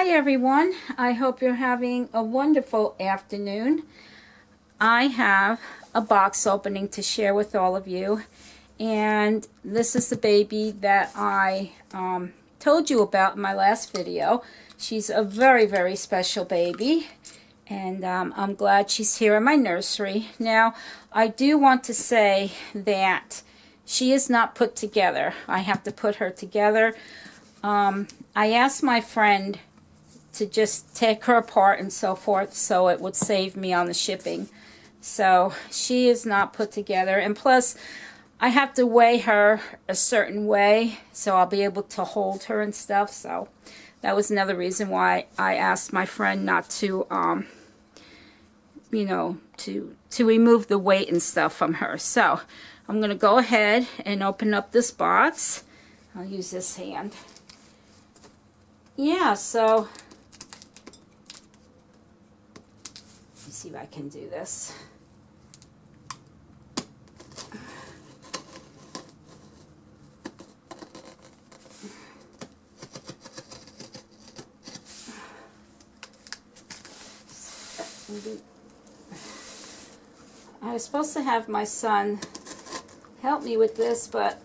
Hi everyone, I hope you're having a wonderful afternoon. I have a box opening to share with all of you, and this is the baby that I told you about in my last video. She's a very special baby, and I'm glad she's here in my nursery. Now I do want to say that she is not put together. I have to put her together. I asked my friend to just take her apart and so forth, so it would save me on the shipping. So she is not put together, and plus I have to weigh her a certain way so I'll be able to hold her and stuff. So that was another reason why I asked my friend not to you know, to remove the weight and stuff from her. So I'm gonna go ahead and open up this box. I'll use this hand. Yeah, so let me see if I can do this. I was supposed to have my son help me with this, but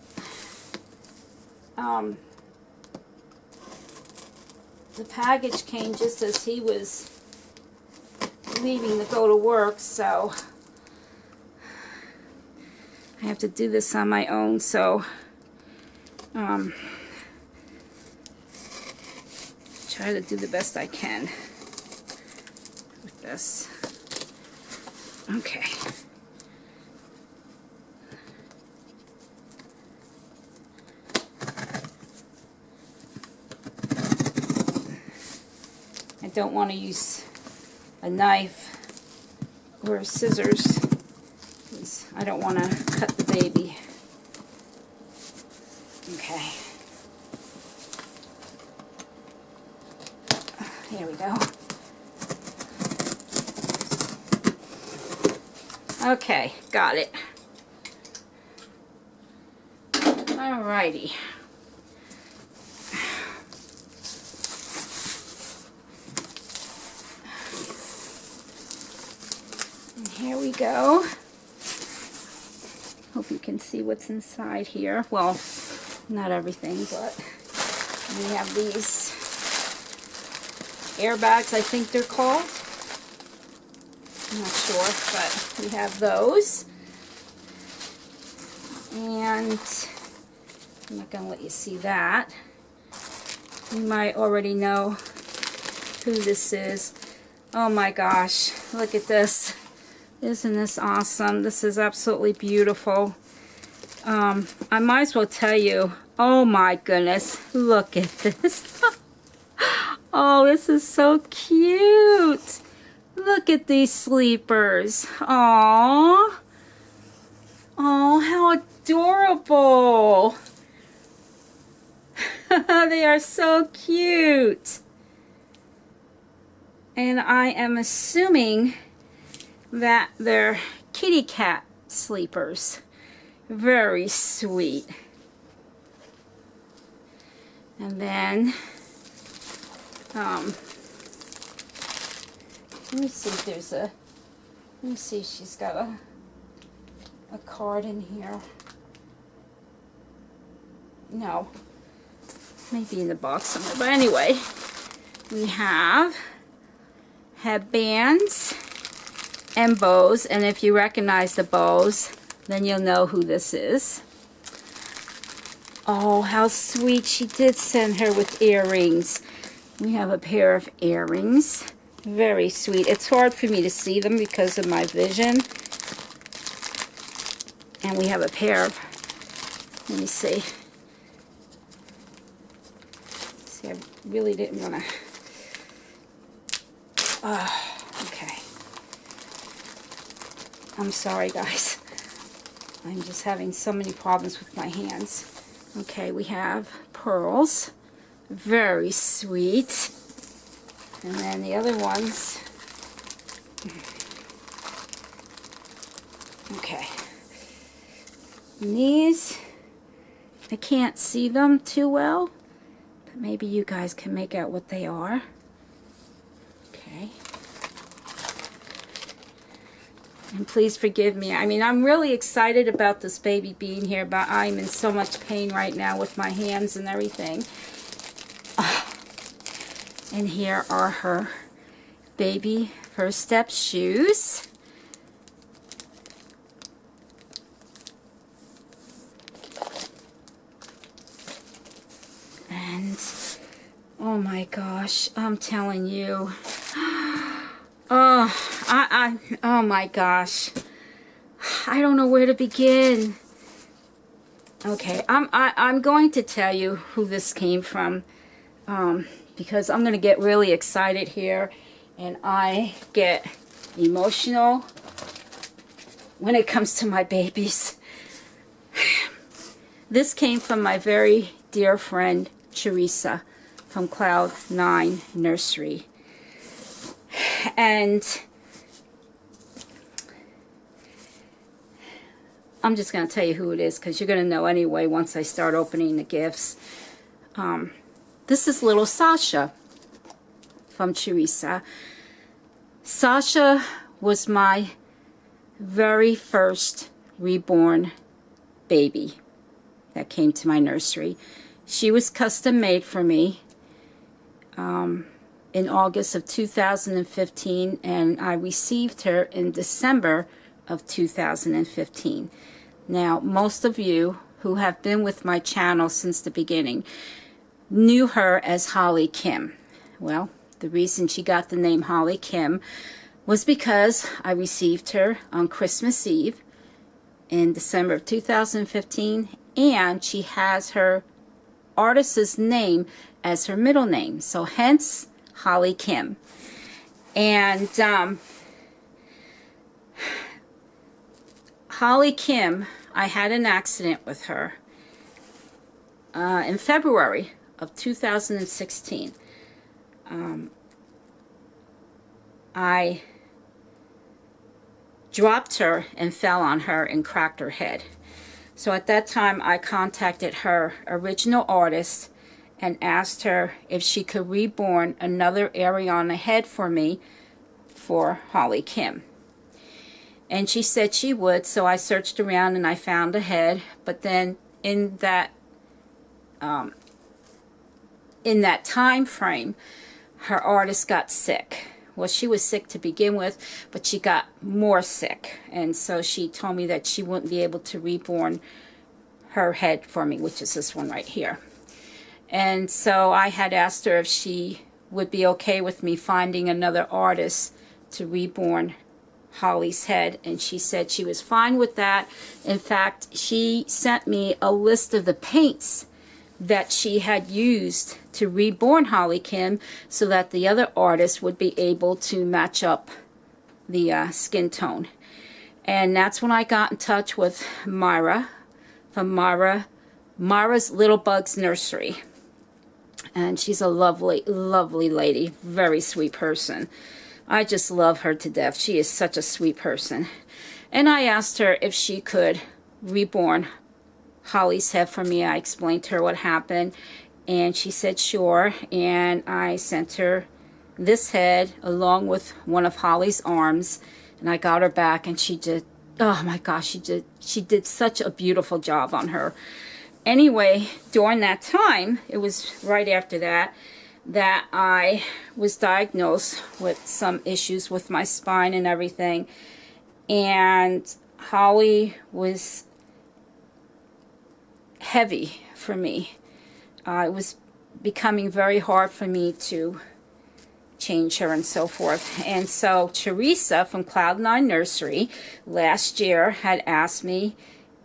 the package came just as he was leaving to go to work, so I have to do this on my own. So try to do the best I can with this. Okay. I don't want to use a knife or scissors because I don't want to cut the baby. Okay. Here we go. Okay, got it. Alrighty. And here we go. Hope you can see what's inside here. Well, not everything, but we have these airbags, I think they're called. I'm not sure, but we have those. And I'm not going to let you see that. You might already know who this is. Oh my gosh, look at this. Isn't this awesome? This is absolutely beautiful. I might as well tell you, oh my goodness, look at this. Oh, this is so cute. Look at these sleepers. Aww. Oh, how adorable. They are so cute. And I am assuming that they're kitty cat sleepers. Very sweet. And then let me see if there's a, let me see if she's got a card in here. No, maybe in the box somewhere. But anyway, we have headbands and bows, and if you recognize the bows, then you'll know who this is. Oh, how sweet. She did send her with earrings. We have a pair of earrings. Very sweet. It's hard for me to see them because of my vision. And we have a pair of, let me see. See, I really didn't want to. Okay. I'm sorry, guys. I'm just having so many problems with my hands. Okay, we have pearls. Very sweet. And then the other ones. Okay. And these, I can't see them too well, but maybe you guys can make out what they are. Okay. And please forgive me. I mean, I'm really excited about this baby being here, but I'm in so much pain right now with my hands and everything. Oh. And here are her baby first step shoes. And oh my gosh, I'm telling you. Oh my gosh. I don't know where to begin. Okay, I'm going to tell you who this came from, because I'm going to get really excited here, and I get emotional when it comes to my babies. This came from my very dear friend Teresa from Cloud 9 Nursery. And I'm just going to tell you who it is, because you're going to know anyway once I start opening the gifts. This is little Sasha from Teresa. Sasha was my very first reborn baby that came to my nursery. She was custom made for me in August of 2015, and I received her in December of 2015. Now, most of you who have been with my channel since the beginning knew her as Holly Kim. Well, the reason she got the name Holly Kim was because I received her on Christmas Eve in December of 2015, and she has her artist's name as her middle name, so hence Holly Kim. And Holly Kim, I had an accident with her in February of 2016. I dropped her and fell on her and cracked her head. So at that time I contacted her original artist and asked her if she could reborn another area on the head for me for Holly Kim. And she said she would, so I searched around and I found a head. But then in that time frame, her artist got sick. Well, she was sick to begin with, but she got more sick. And so she told me that she wouldn't be able to reborn her head for me, which is this one right here. And so I had asked her if she would be okay with me finding another artist to reborn Holly's head, and she said she was fine with that. In fact, she sent me a list of the paints that she had used to reborn Holly Kim so that the other artist would be able to match up the skin tone. And that's when I got in touch with Myra from Myra's Little Bugs Nursery. And she's a lovely, lovely lady, very sweet person. I just love her to death. She is such a sweet person. And I asked her if she could reborn Holly's head for me. I explained to her what happened, and she said sure. And I sent her this head along with one of Holly's arms, and I got her back, and she did, oh my gosh, she did such a beautiful job on her. Anyway, during that time, it was right after that I was diagnosed with some issues with my spine and everything. And Holly was heavy for me. It was becoming very hard for me to change her and so forth. And so Teresa from Cloud 9 Nursery last year had asked me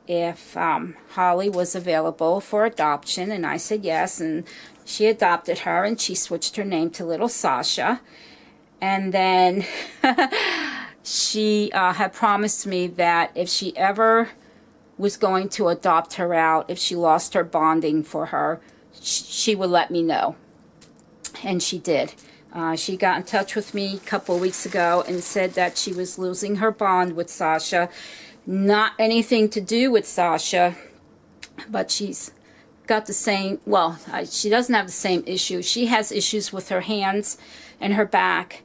if Holly was available for adoption, and I said yes, and she adopted her, and she switched her name to Little Sasha. And then she had promised me that if she ever was going to adopt her out, if she lost her bonding for her, she would let me know. And she did. She got in touch with me a couple of weeks ago and said that she was losing her bond with Sasha. Not anything to do with Sasha, but she's got the same, well, she doesn't have the same issue. She has issues with her hands and her back.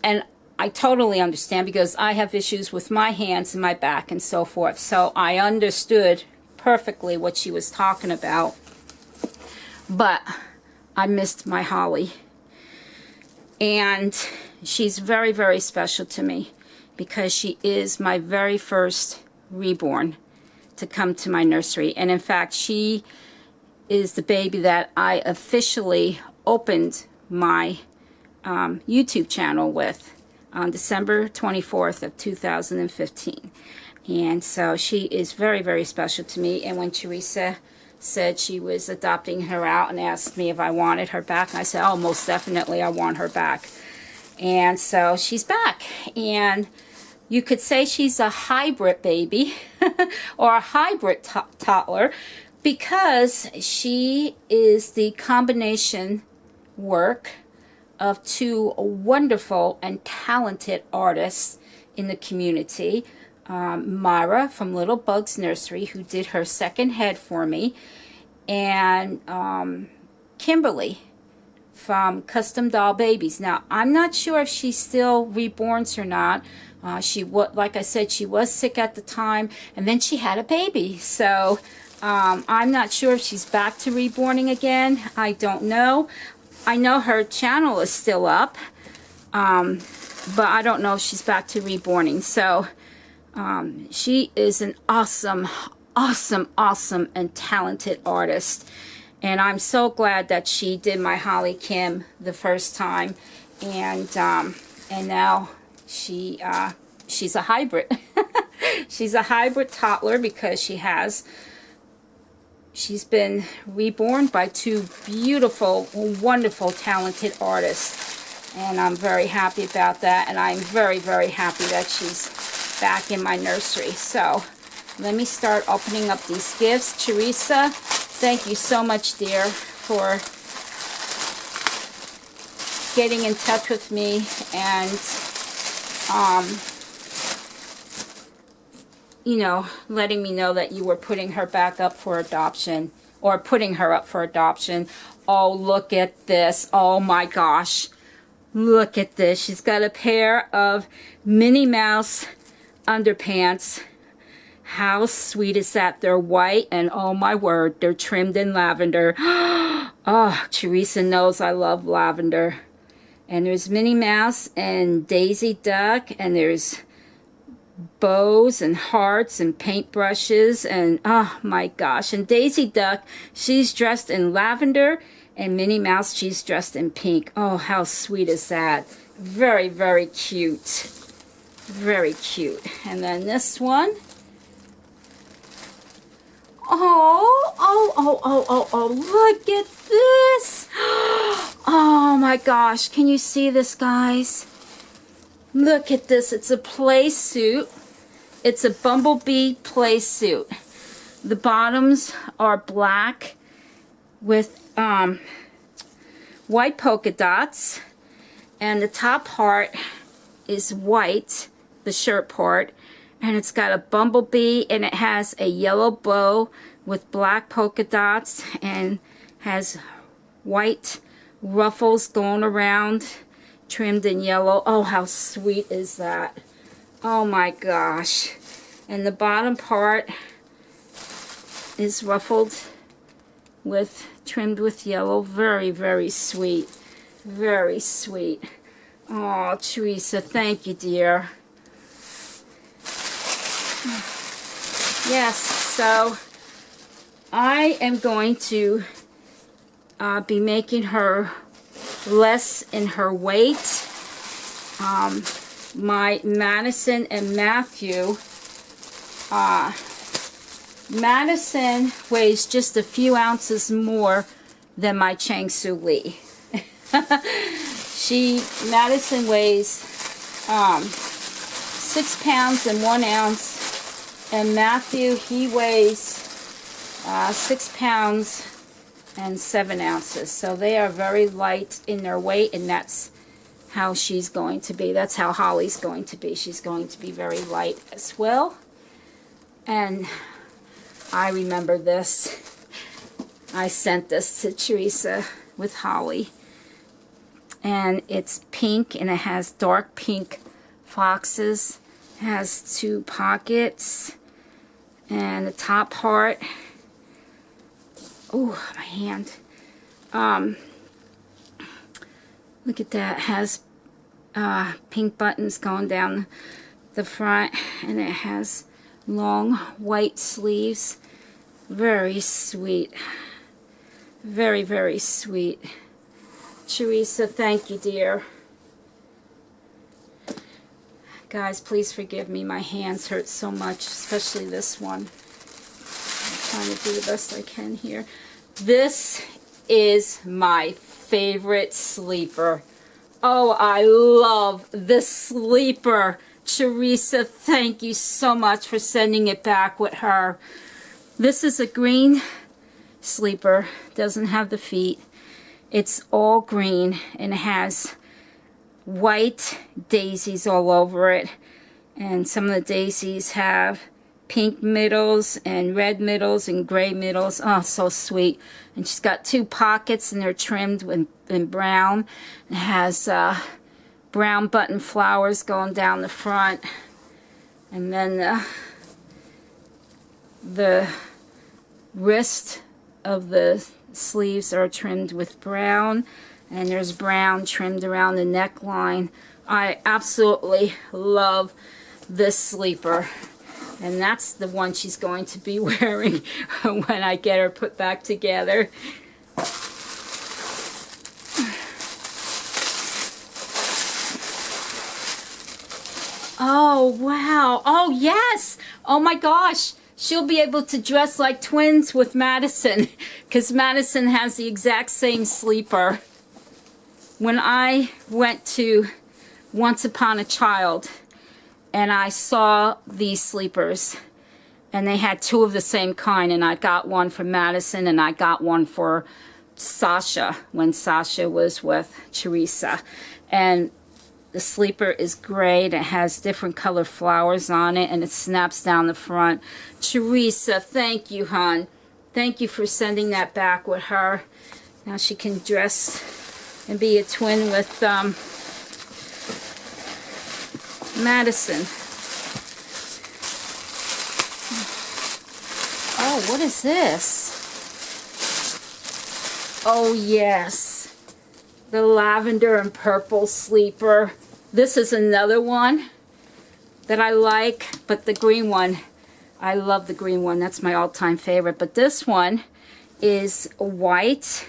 And I totally understand because I have issues with my hands and my back and so forth. So I understood perfectly what she was talking about. But I missed my Holly. And she's very, very special to me because she is my very first reborn to come to my nursery. And in fact, she is the baby that I officially opened my YouTube channel with on December 24th of 2015. And so she is very, very special to me. And when Teresa said she was adopting her out and asked me if I wanted her back, I said, oh, most definitely I want her back. And so she's back. And you could say she's a hybrid baby or a hybrid toddler because she is the combination work of two wonderful and talented artists in the community. Myra from Little Bugs Nursery, who did her second head for me, and Kimberly from Custom Doll Babies. Now, I'm not sure if she still reborns or not. Like I said, she was sick at the time, and then she had a baby. So I'm not sure if she's back to reborning again. I don't know. I know her channel is still up, but I don't know if she's back to reborning. So she is an awesome, awesome, and talented artist. And I'm so glad that she did my Holly Kim the first time. And now she's a hybrid. She's a hybrid toddler because she's been reborn by two beautiful, wonderful, talented artists. And I'm very happy about that. And I'm very, very happy that she's back in my nursery. So let me start opening up these gifts. Teresa, thank you so much, dear, for getting in touch with me and you know, letting me know that you were putting her back up for adoption, or putting her up for adoption. Oh, look at this. Oh my gosh, look at this. She's got a pair of Minnie Mouse underpants. How sweet is that? They're white, and oh my word, they're trimmed in lavender. Oh, Teresa knows I love lavender. And there's Minnie Mouse and Daisy Duck, and there's bows and hearts and paintbrushes, and oh my gosh. And Daisy Duck, she's dressed in lavender, and Minnie Mouse, she's dressed in pink. Oh, how sweet is that? Very, very cute. Very cute. And then this one. Oh, look at this. Oh my gosh, can you see this, guys? Look at this. It's a play suit. It's a bumblebee play suit. The bottoms are black with white polka dots, and the top part is white, the shirt part, and it's got a bumblebee, and it has a yellow bow with black polka dots and has white ruffles going around, trimmed in yellow. Oh, how sweet is that? Oh my gosh. And the bottom part is ruffled with, trimmed with yellow. Very, very sweet. Very sweet. Oh, Teresa, thank you, dear. Yes, so I am going to be making her less in her weight. My Madison and Matthew, Madison weighs just a few ounces more than my Chang Su Lee. Madison weighs 6 pounds and 1 ounce, and Matthew, he weighs 6 pounds and 7 ounces. So they are very light in their weight, and that's how she's going to be. That's how Holly's going to be. She's going to be very light as well. And I remember this. I sent this to Teresa with Holly. and it's pink, and it has dark pink foxes. It has 2 pockets, and the top part, oh, my hand, look at that, has pink buttons going down the front, and it has long white sleeves. Very sweet. Very, very sweet. Teresa, thank you, dear. Guys, please forgive me. My hands hurt so much, especially this one. I'm trying to do the best I can here. This is my favorite sleeper. Oh, I love this sleeper. Teresa, thank you so much for sending it back with her. This is a green sleeper. Doesn't have the feet. It's all green, and it has white daisies all over it. And some of the daisies have pink middles and red middles and gray middles. Oh, so sweet. And she's got 2 pockets, and they're trimmed in brown. It has brown button flowers going down the front, and then the wrist of the sleeves are trimmed with brown, and there's brown trimmed around the neckline. I absolutely love this sleeper, and that's the one she's going to be wearing when I get her put back together. Oh, wow. Oh, yes. Oh, my gosh. She'll be able to dress like twins with Madison, because Madison has the exact same sleeper. When I went to Once Upon a Child, and I saw these sleepers, and they had 2 of the same kind, and I got one for Madison, and I got one for Sasha when Sasha was with Teresa. And the sleeper is gray, and it has different color flowers on it, and it snaps down the front. Teresa, thank you, hon. Thank you for sending that back with her. Now she can dress and be a twin with Madison. Oh, what is this? Oh, yes. The lavender and purple sleeper. This is another one that I like, but the green one, I love the green one. That's my all-time favorite. But this one is white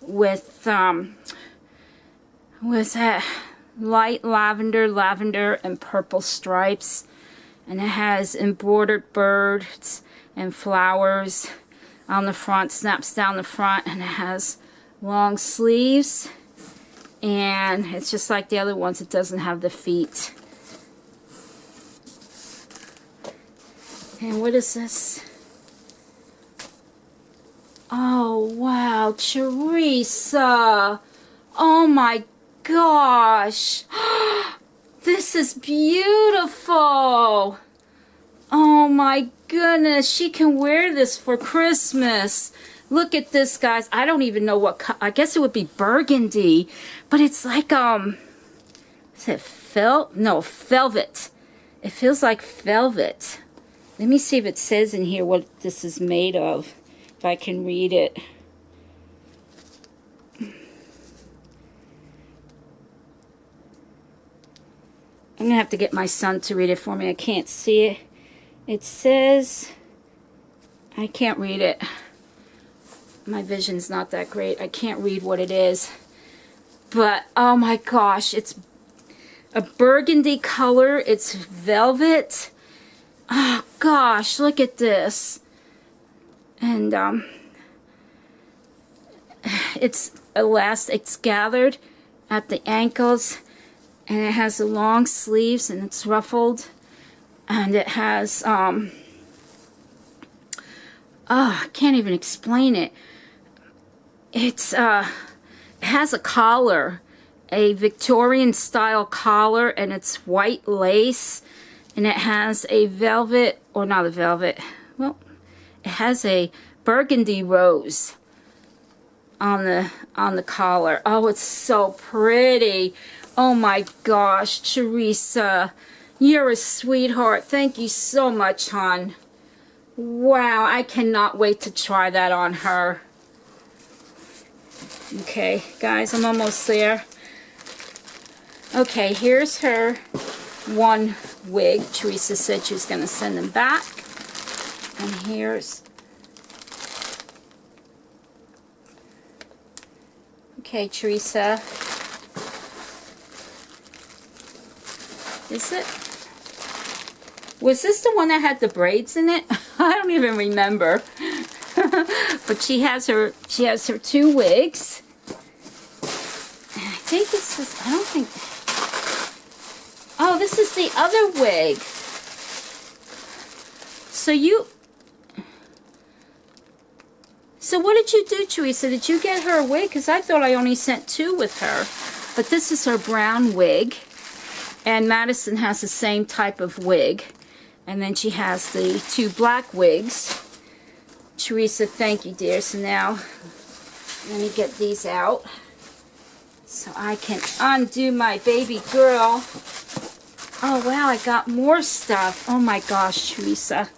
with that light lavender and purple stripes, and it has embroidered birds and flowers on the front. Snaps down the front, and it has long sleeves, and it's just like the other ones. It doesn't have the feet. And what is this? Oh, wow, Teresa. Oh my gosh. This is beautiful. Oh my goodness, she can wear this for Christmas. Look at this, guys. I don't even know what I guess it would be burgundy, but it's like is it felt? No, velvet. It feels like velvet. Let me see if it says in here what this is made of, if I can read it. I'm gonna have to get my son to read it for me. I can't see it. It says, I can't read it. My vision's not that great. I can't read what it is. But, oh my gosh, it's a burgundy color. It's velvet. Oh gosh, look at this. And it's elastic. It's gathered at the ankles, and it has the long sleeves, and it's ruffled, and it has I can't even explain it. It has a collar, a Victorian style collar, and it's white lace, and it has a velvet, or not a velvet, well, it has a burgundy rose on the collar. Oh, it's so pretty. Oh my gosh, Teresa, you're a sweetheart. Thank you so much, hon. Wow, I cannot wait to try that on her. Okay, guys, I'm almost there. Okay, here's her one wig. Teresa said she was going to send them back. And here's... Okay, Teresa. Is it? Was this the one that had the braids in it? I don't even remember. But she has her two wigs. And I think this is, I don't think, oh, this is the other wig. So what did you do, Teresa? Did you get her a wig? Because I thought I only sent two with her. But this is her brown wig. And Madison has the same type of wig. And then she has the two black wigs. Teresa, thank you, dear. So now, let me get these out so I can undo my baby girl. Oh, wow, I got more stuff. Oh, my gosh, Teresa.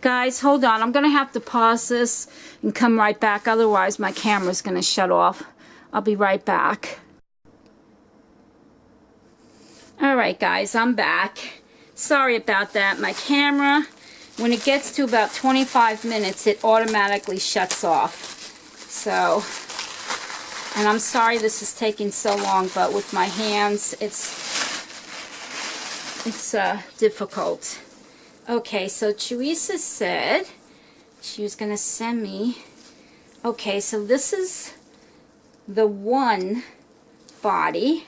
Guys, hold on. I'm going to have to pause this and come right back. Otherwise, my camera's going to shut off. I'll be right back. All right, guys, I'm back. Sorry about that. My camera, when it gets to about 25 minutes, it automatically shuts off. So, and I'm sorry this is taking so long, but with my hands, it's difficult. Okay, so Teresa said she was going to send me. Okay, so this is the one body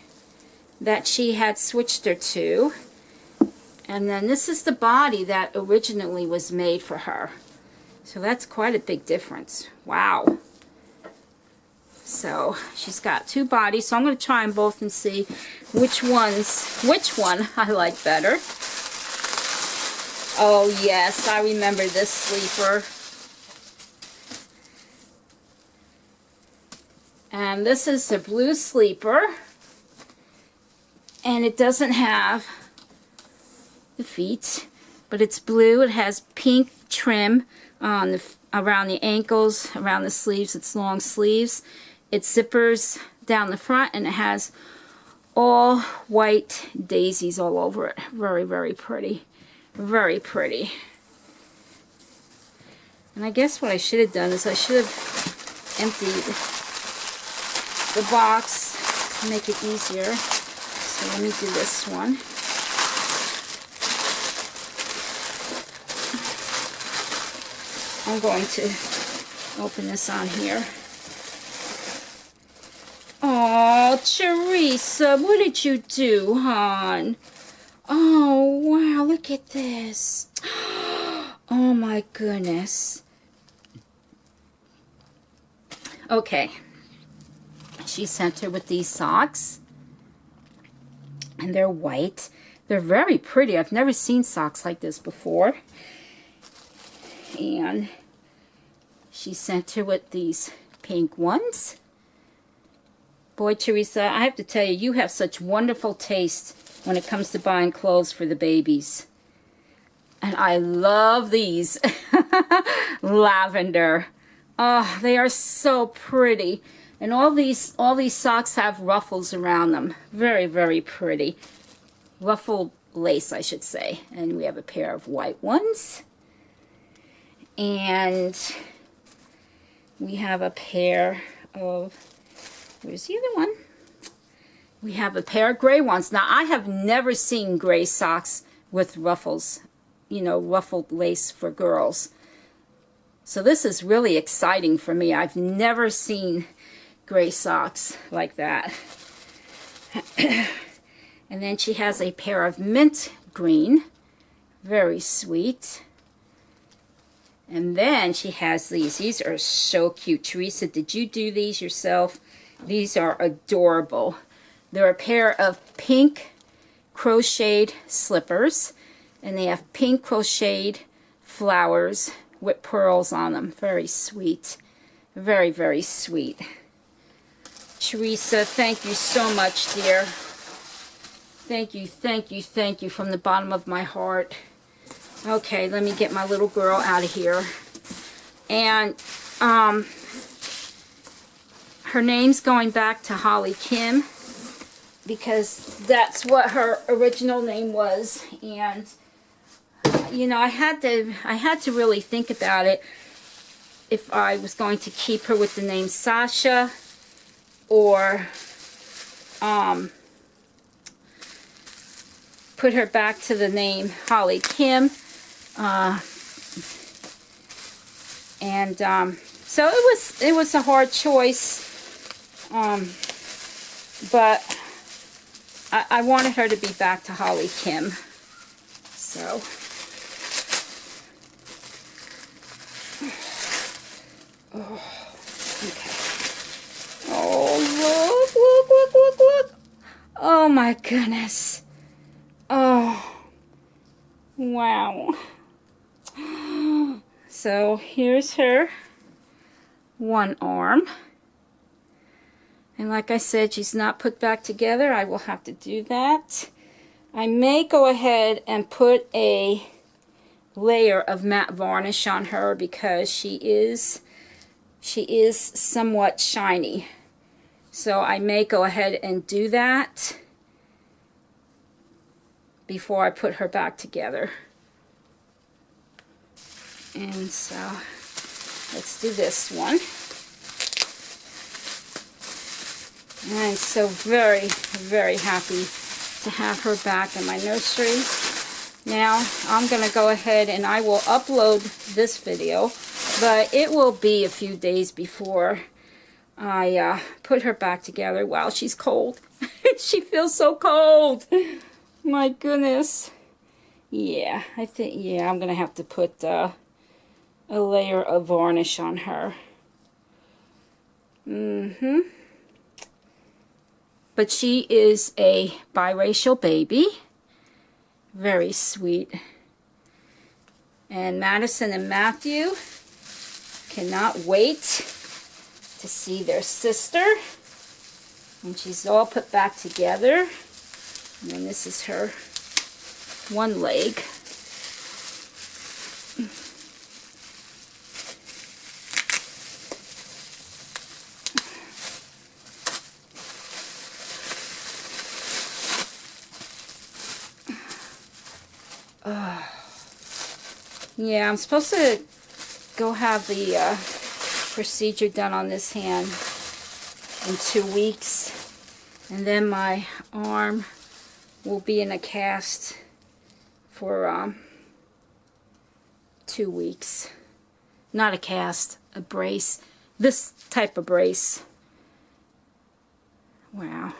that she had switched her to. And then this is the body that originally was made for her. So that's quite a big difference. Wow. So she's got two bodies. So I'm going to try them both and see which one I like better. Oh yes, I remember this sleeper. And this is the blue sleeper. And it doesn't have the feet, but it's blue. It has pink trim on around the ankles, around the sleeves. It's long sleeves. It zippers down the front, and it has all white daisies all over it. Very, very pretty. Very pretty. And I guess what I should have done is I should have emptied the box to make it easier. So let me do this one. I'm going to open this on here. Oh, Teresa, what did you do, hon? Oh, wow, look at this. Oh, my goodness. Okay. She sent her with these socks. And they're white. They're very pretty. I've never seen socks like this before. And she sent her with these pink ones. Boy, Teresa, I have to tell you, you have such wonderful taste when it comes to buying clothes for the babies. And I love these. Lavender. Oh, they are so pretty. And all these socks have ruffles around them. Very, very pretty. Ruffled lace, I should say. And we have a pair of white ones. And we have a pair of, where's the other one? We have a pair of gray ones. Now, I have never seen gray socks with ruffles, you know, ruffled lace for girls. So this is really exciting for me. I've never seen gray socks like that. And then she has a pair of mint green. Very sweet. And then she has these. These are so cute. Teresa, did you do these yourself? These are adorable. They're a pair of pink crocheted slippers. And they have pink crocheted flowers with pearls on them. Very sweet. Very, very sweet. Teresa, thank you so much, dear. Thank you, thank you, thank you from the bottom of my heart. Okay, let me get my little girl out of here. And her name's going back to Holly Kim because that's what her original name was. And you know, I had to really think about it, if I was going to keep her with the name Sasha or put her back to the name Holly Kim. So it was a hard choice, but I wanted her to be back to Holly Kim. So okay. Oh, look. Oh my goodness. Oh, wow. So here's her one arm. And like I said, she's not put back together. I will have to do that. I may go ahead and put a layer of matte varnish on her because she is somewhat shiny. So I may go ahead and do that before I put her back together. And so let's do this one. And I'm so very, very happy to have her back in my nursery. Now I'm going to go ahead and I will upload this video, but it will be a few days before I put her back together. Wow, she's cold. She feels so cold. My goodness. Yeah, I think, yeah, I'm going to have to put a layer of varnish on her. But she is a biracial baby. Very sweet. And Madison and Matthew cannot wait to see their sister. And she's all put back together. And then this is her one leg. Yeah, I'm supposed to go have the procedure done on this hand in 2 weeks, and then my arm will be in a cast for 2 weeks. Not a cast, a brace. This type of brace. Wow.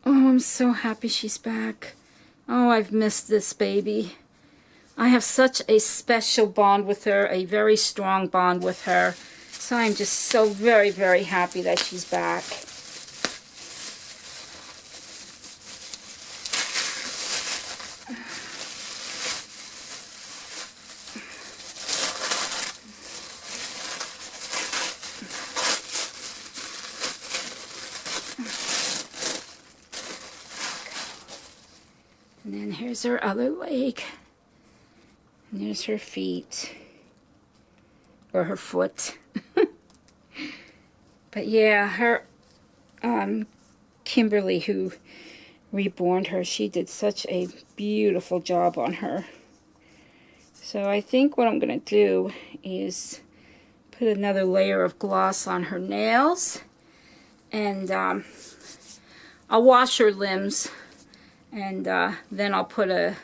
Oh, I'm so happy she's back. Oh, I've missed this baby. I have such a special bond with her, a very strong bond with her. So I'm just so very, very happy that she's back. And then here's her other leg. And there's her feet. Or her foot. But yeah, her, Kimberly, who reborned her, she did such a beautiful job on her. So I think what I'm going to do is put another layer of gloss on her nails. And I'll wash her limbs. And then I'll put a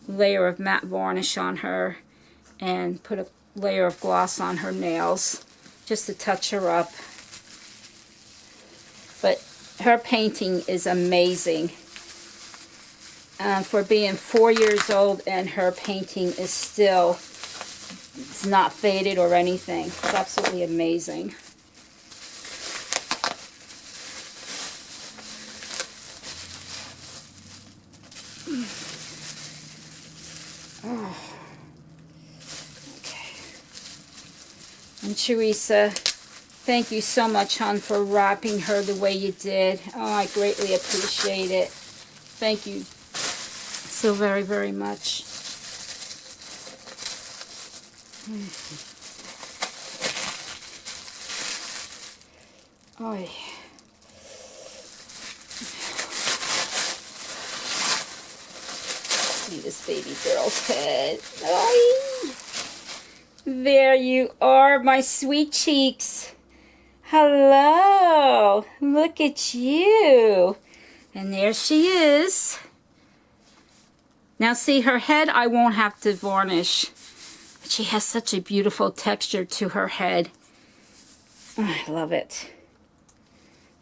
layer of matte varnish on her and put a layer of gloss on her nails just to touch her up. But her painting is amazing. For being 4 years old, and her painting is still, it's not faded or anything. It's absolutely amazing. And Teresa, Thank you so much, hon, for wrapping her the way you did. Oh, I greatly appreciate it. Thank you so very, very much. Oh, see this baby girl's head. Oh, there you are, my sweet cheeks. Hello, look at you. And there she is. Now see, her head I won't have to varnish. But she has such a beautiful texture to her head. Oh, I love it.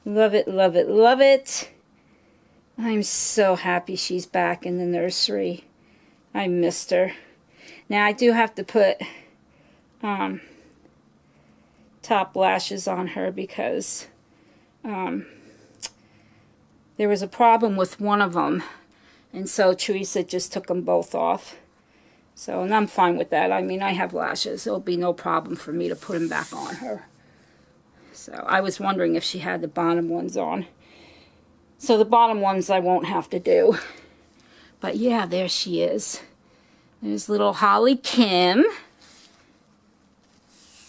Love it, love it, love it. I'm so happy she's back in the nursery. I missed her. Now I do have to put top lashes on her because there was a problem with one of them, and so Teresa just took them both off. So, and I'm fine with that. I mean, I have lashes. It'll be no problem for me to put them back on her. So I was wondering if she had the bottom ones on. So the bottom ones I won't have to do. But yeah, there she is. There's little Holly Kim.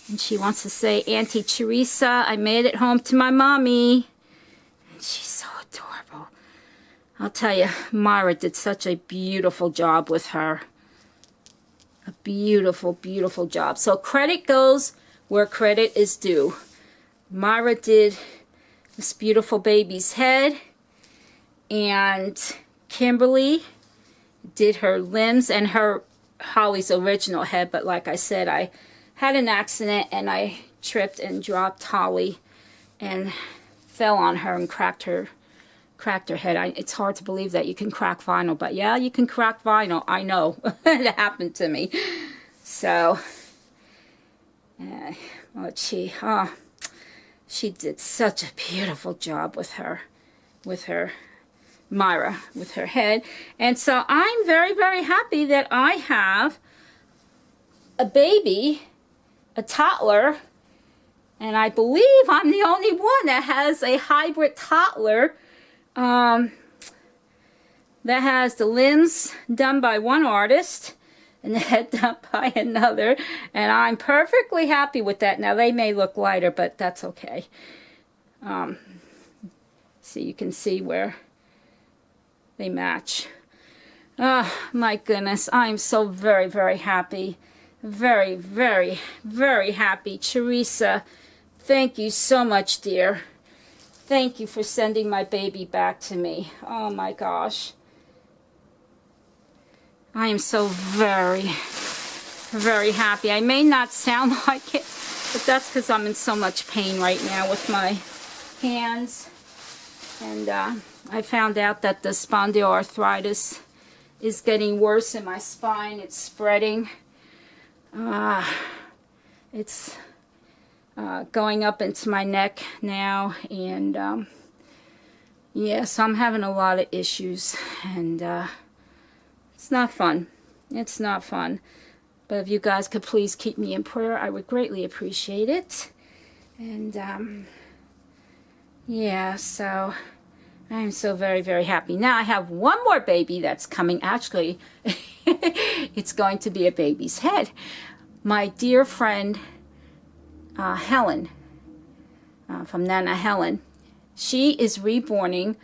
And she wants to say, Auntie Teresa, I made it home to my mommy. And she's so adorable. I'll tell you, Myra did such a beautiful job with her. A beautiful, beautiful job. So credit goes where credit is due. Myra did this beautiful baby's head. And Kimberly did her limbs and her Holly's original head. But like I said, I had an accident and I tripped and dropped Holly and fell on her and cracked her head. It's hard to believe that you can crack vinyl, but yeah, you can crack vinyl. I know. It happened to me. So, she did such a beautiful job with her Myra, with her head. And so I'm very, very happy that I have a baby, a toddler, and I believe I'm the only one that has a hybrid toddler that has the limbs done by one artist and the head done by another, and I'm perfectly happy with that. Now they may look lighter, but that's okay. So you can see where they match. Oh my goodness, I'm so very, very happy. Very, very, very happy. Teresa, thank you so much, dear. Thank you for sending my baby back to me. Oh my gosh. I am so very, very happy. I may not sound like it, but that's because I'm in so much pain right now with my hands. And I found out that the spondyloarthritis is getting worse in my spine. It's spreading. It's going up into my neck now, and yeah, so I'm having a lot of issues, and it's not fun. It's not fun. But if you guys could please keep me in prayer, I would greatly appreciate it. And yeah, so I'm so very, very happy. Now I have one more baby that's coming. Actually, it's going to be a baby's head. My dear friend Helen, from Nana Helen, she is reborning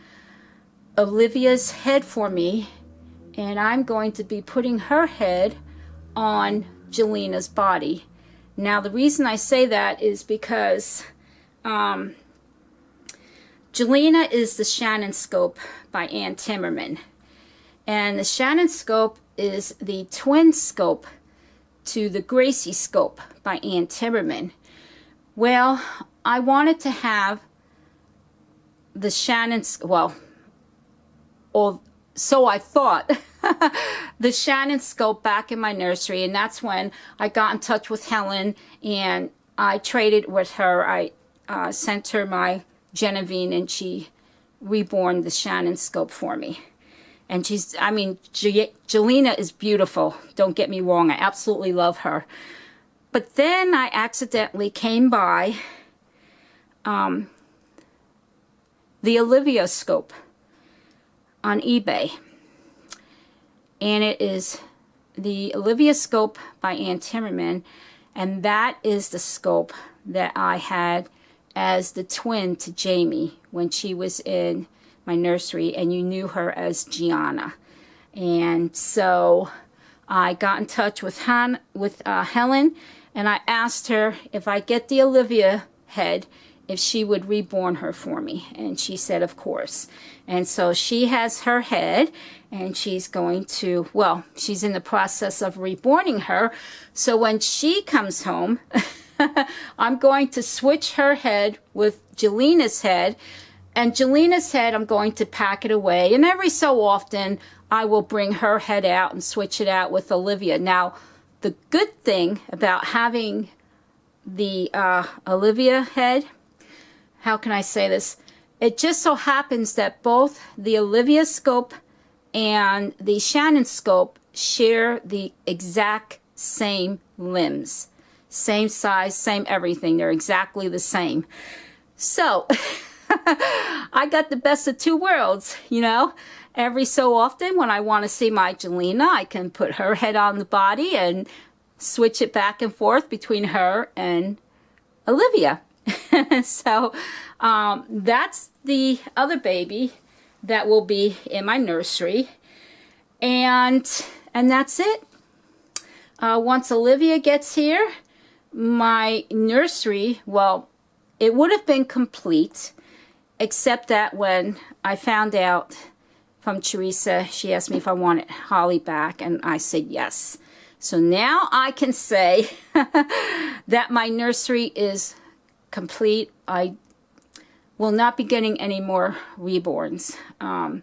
Olivia's head for me, and I'm going to be putting her head on Jaleana's body. Now the reason I say that is because Jaleana is the Shannon scope by Ann Timmerman, and the Shannon scope is the twin scope to the Gracie scope by Ann Timmerman. Well, I wanted to have the Shannon, well, or so I thought, the Shannon scope back in my nursery, and that's when I got in touch with Helen and I traded with her. I sent her my Genevieve and she reborn the Shannon scope for me. And she's, I mean, Jaleana is beautiful. Don't get me wrong. I absolutely love her. But then I accidentally came by the Olivia scope on eBay. And it is the Olivia scope by Ann Timmerman. And that is the scope that I had as the twin to Jamie when she was in my nursery, and you knew her as Gianna. And so I got in touch with Helen, and I asked her if I get the Olivia head, if she would reborn her for me. And she said, of course. And so she has her head, and she's going to, well, she's in the process of reborning her. So when she comes home, I'm going to switch her head with Jaleana's head. And Jaleana's head, I'm going to pack it away. And every so often, I will bring her head out and switch it out with Olivia. Now, the good thing about having the Olivia head, how can I say this? It just so happens that both the Olivia scope and the Shannon scope share the exact same limbs. Same size, same everything. They're exactly the same. So, I got the best of two worlds, you know. Every so often when I want to see my Jaleana, I can put her head on the body and switch it back and forth between her and Olivia. So that's the other baby that will be in my nursery. And that's it. Once Olivia gets here, my nursery, well, it would have been complete, except that when I found out from Teresa, she asked me if I wanted Holly back, and I said yes. So now I can say that my nursery is complete. I will not be getting any more reborns. And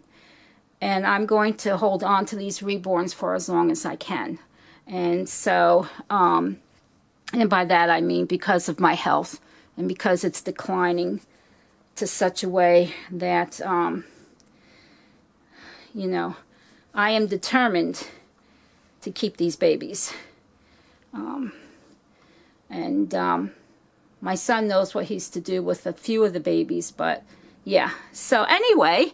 I'm going to hold on to these reborns for as long as I can. And so, and by that I mean because of my health and because it's declining to such a way that, you know, I am determined to keep these babies. My son knows what he's to do with a few of the babies, but yeah. So anyway,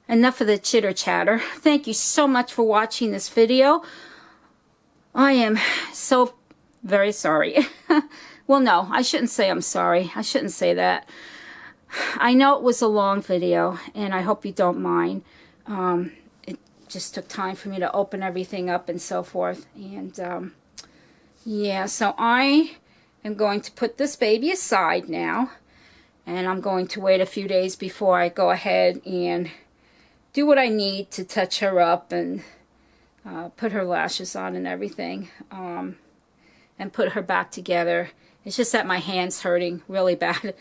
enough of the chitter chatter. Thank you so much for watching this video. I am so very sorry. Well, no, I shouldn't say I'm sorry. I shouldn't say that. I know it was a long video, and I hope you don't mind. It just took time for me to open everything up and so forth. And yeah, so I am going to put this baby aside now, and I'm going to wait a few days before I go ahead and do what I need to touch her up and put her lashes on and everything, and put her back together. It's just that my hand's hurting really bad,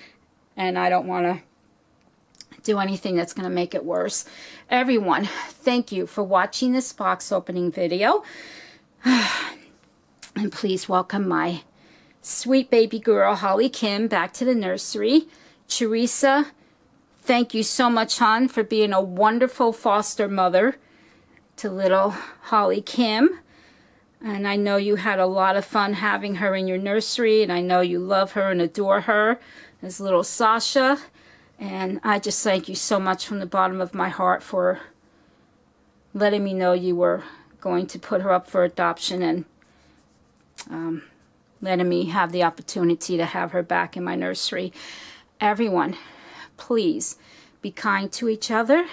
and I don't want to do anything that's going to make it worse. Everyone, thank you for watching this box opening video. And please welcome my sweet baby girl, Holly Kim, back to the nursery. Teresa, thank you so much, hon, for being a wonderful foster mother to little Holly Kim. And I know you had a lot of fun having her in your nursery, and I know you love her and adore her as little Sasha. And I just thank you so much from the bottom of my heart for letting me know you were going to put her up for adoption, and letting me have the opportunity to have her back in my nursery. Everyone, please be kind to each other.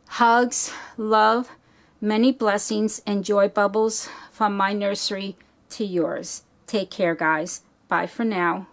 Hugs, love, many blessings, and joy bubbles from my nursery to yours. Take care, guys. Bye for now.